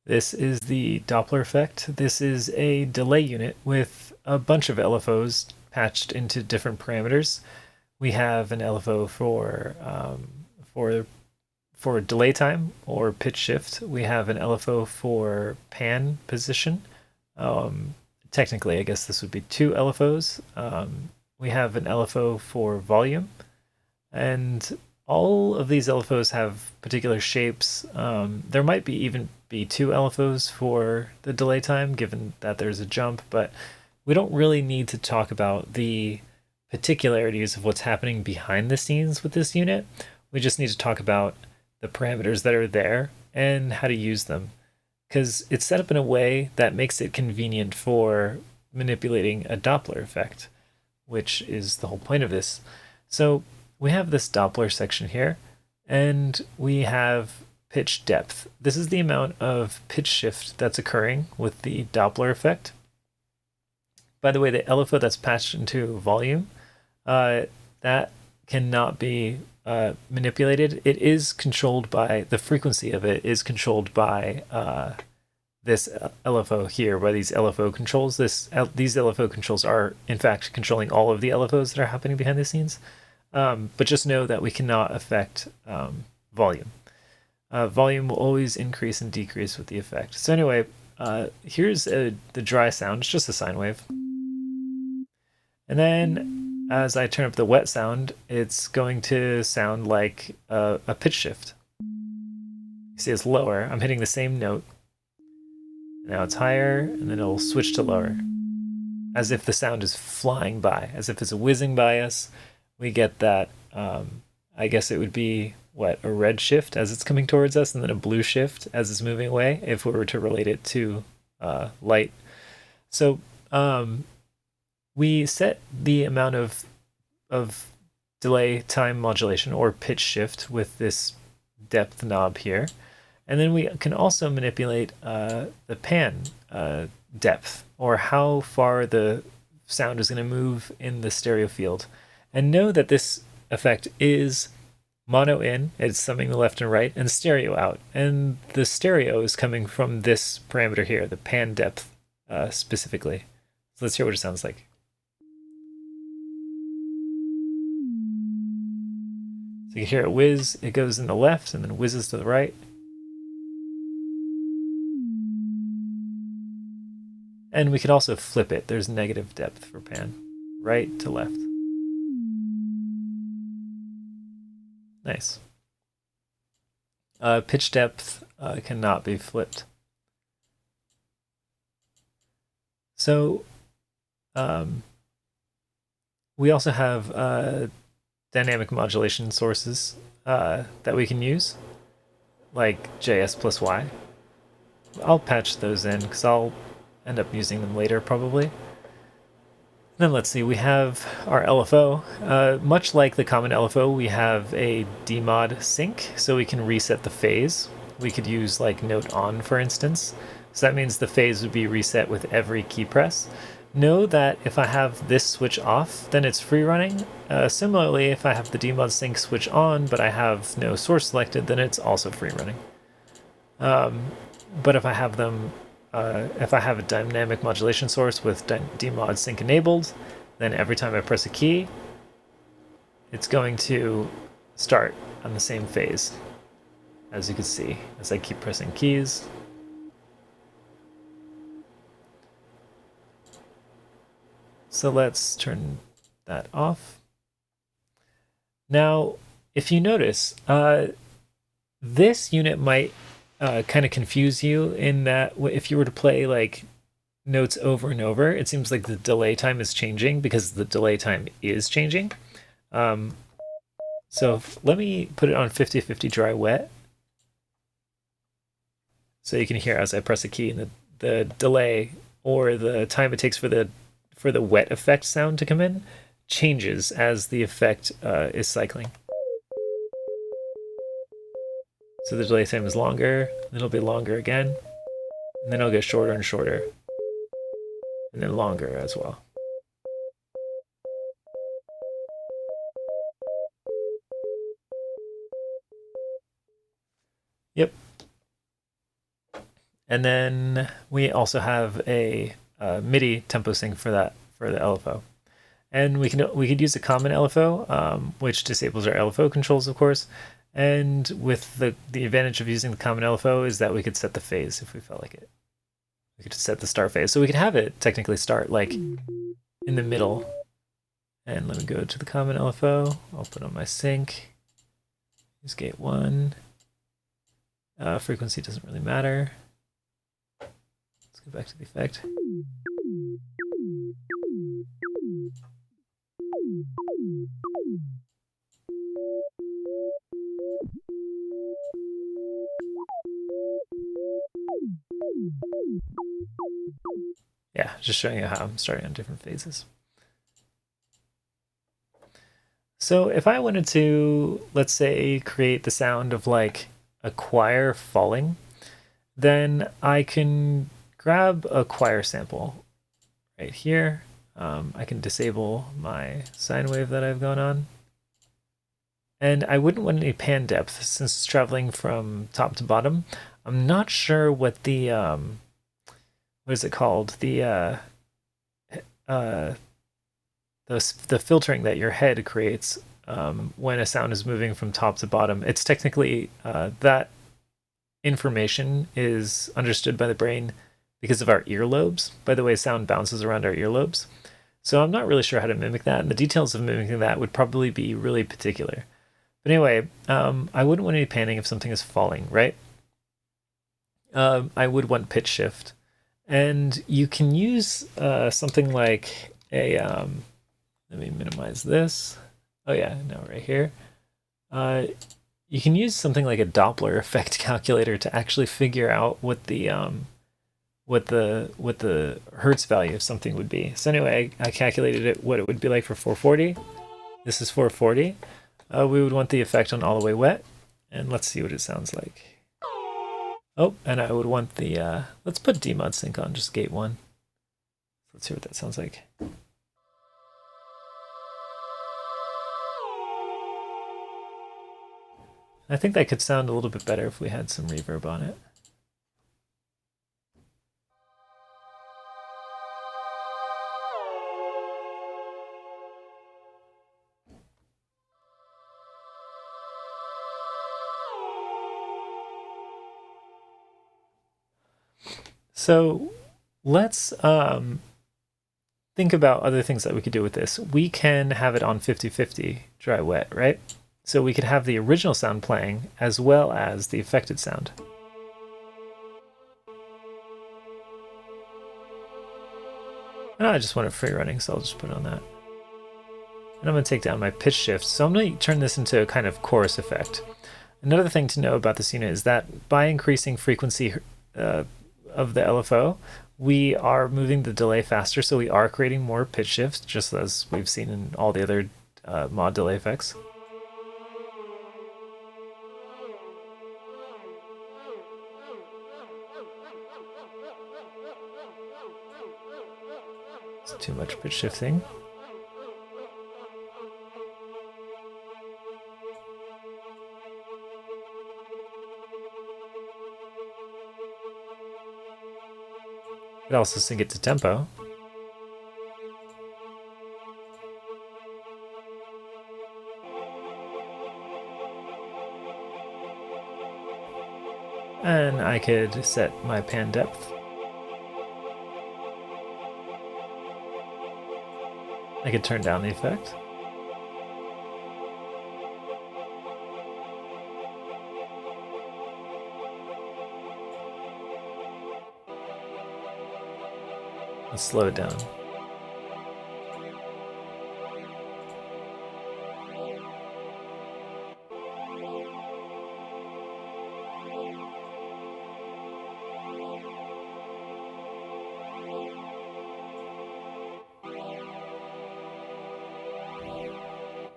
This is the Doppler effect. This is a delay unit with a bunch of LFOs patched into different parameters. We have an LFO for for delay time or pitch shift. We have an LFO for pan position. Um, Technically, I guess this would be two LFOs. We have an LFO for volume, and all of these LFOs have particular shapes. There might be even be two LFOs for the delay time, given that there's a jump, but we don't really need to talk about the particularities of what's happening behind the scenes with this unit. We just need to talk about the parameters that are there and how to use them, because it's set up in a way that makes it convenient for manipulating a Doppler effect, which is the whole point of this. So we have this Doppler section here, and we have pitch depth. This is the amount of pitch shift that's occurring with the Doppler effect. By the way, the LFO that's patched into volume, that cannot be manipulated. It is controlled by, the frequency of it is controlled by this LFO here, by these LFO controls. These LFO controls are, in fact, controlling all of the LFOs that are happening behind the scenes. But just know that we cannot affect volume. Volume will always increase and decrease with the effect. So anyway, here's the dry sound. It's just a sine wave. And then as I turn up the wet sound, it's going to sound like a pitch shift. You see it's lower. I'm hitting the same note. Now it's higher, and then it'll switch to lower. As if the sound is flying by, as if it's whizzing by us. We get that, I guess it would be, what, a red shift as it's coming towards us, and then a blue shift as it's moving away, if we were to relate it to light. So we set the amount of delay time modulation or pitch shift with this depth knob here. And then we can also manipulate the pan depth, or how far the sound is going to move in the stereo field. And know that this effect is mono in, it's summing the left and right, and stereo out. And the stereo is coming from this parameter here, the pan depth specifically. So let's hear what it sounds like. So you can hear it whiz, it goes in the left and then whizzes to the right. And we could also flip it. There's negative depth for pan, right to left. Nice. Pitch depth cannot be flipped. So we also have dynamic modulation sources that we can use, like JS plus Y. I'll patch those in because I'll end up using them later probably. Then let's see, we have our LFO. Much like the common LFO, we have a demod sync, so we can reset the phase. We could use like note on, for instance. So that means the phase would be reset with every key press. Know that if I have this switch off, then it's free running. Similarly, if I have the demod sync switch on, but I have no source selected, then it's also free running. But if I have them if I have a dynamic modulation source with demod sync enabled, then every time I press a key, it's going to start on the same phase, as you can see, as I keep pressing keys. So let's turn that off. Now, if you notice, this unit might kind of confuse you in that if you were to play like notes over and over, it seems like the delay time is changing because the delay time is changing. So let me put it on 50-50 dry wet. So you can hear as I press a key and the delay or the time it takes for the wet effect sound to come in changes as the effect is cycling. So the delay time is longer, then it'll be longer again, and then it'll get shorter and shorter, and then longer as well. Yep. And then we also have a MIDI tempo sync for that for the LFO. And we could use a common LFO, which disables our LFO controls, of course. And with the advantage of using the common LFO is that we could set the phase if we felt like it. We could just set the start phase. So we could have it technically start like in the middle. And let me go to the common LFO. I'll put on my sync. Use gate 1. Frequency doesn't really matter. Let's go back to the effect. Yeah, just showing you how I'm starting on different phases. So if I wanted to, let's say, create the sound of like a choir falling, then I can grab a choir sample right here. I can disable my sine wave that I've gone on. And I wouldn't want any pan depth since it's traveling from top to bottom. I'm not sure what the, what is it called? The filtering that your head creates when a sound is moving from top to bottom. It's technically that information is understood by the brain because of our earlobes, by the way sound bounces around our earlobes. So I'm not really sure how to mimic that, and the details of mimicking that would probably be really particular. But anyway, I wouldn't want any panning if something is falling, right? I would want pitch shift. And you can use something like a, let me minimize this. Oh yeah, no, right here. You can use something like a Doppler effect calculator to actually figure out what the hertz value of something would be. So anyway, I calculated it what it would be like for 440. This is 440. We would want the effect on all the way wet, and let's see what it sounds like. Oh, and I would want the let's put Dmod sync on just gate 1. Let's hear what that sounds like. I think that could sound a little bit better if we had some reverb on it. So let's think about other things that we could do with this. We can have it on 50-50 dry wet, right? So we could have the original sound playing as well as the affected sound. And I just want it free running, so I'll just put it on that. And I'm going to take down my pitch shift. So I'm going to turn this into a kind of chorus effect. Another thing to know about this unit is that by increasing frequency of the LFO, we are moving the delay faster, so we are creating more pitch shifts, just as we've seen in all the other mod delay effects. It's too much pitch shifting. It also sync it to tempo. And I could set my pan depth. I could turn down the effect. Let's slow it down.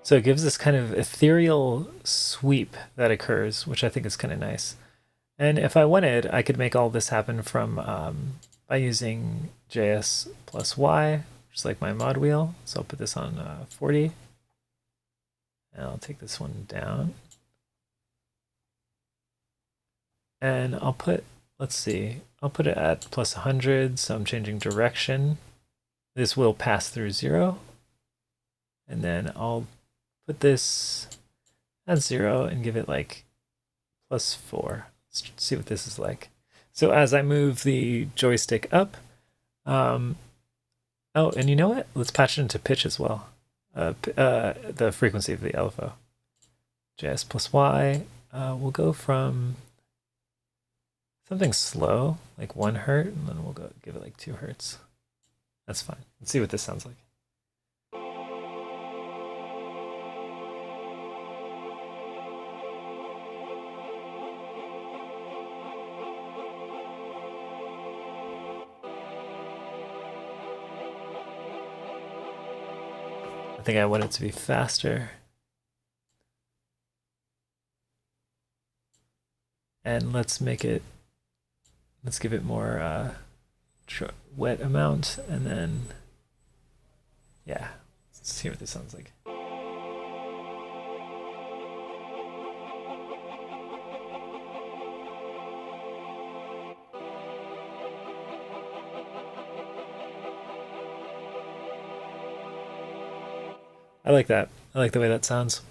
So it gives this kind of ethereal sweep that occurs, which I think is kind of nice. And if I wanted, I could make all this happen from by using JS plus Y, just like my mod wheel. So I'll put this on 40. And I'll take this one down. And I'll put let's see. I'll put it at plus 100, so I'm changing direction. This will pass through 0. And then I'll put this at 0 and give it like plus 4. Let's see what this is like. So as I move the joystick up, oh, and you know what? Let's patch it into pitch as well. The frequency of the LFO. JS plus Y. We'll go from something slow, like 1 hertz, and then we'll go give it like 2 hertz. That's fine. Let's see what this sounds like. I think I want it to be faster. And let's give it more wet amount, and then, yeah, let's see what this sounds like. I like that. I like the way that sounds.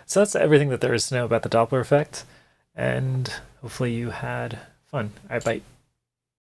So that's everything that there is to know about the Doppler effect, and hopefully you had fun. All right, bye.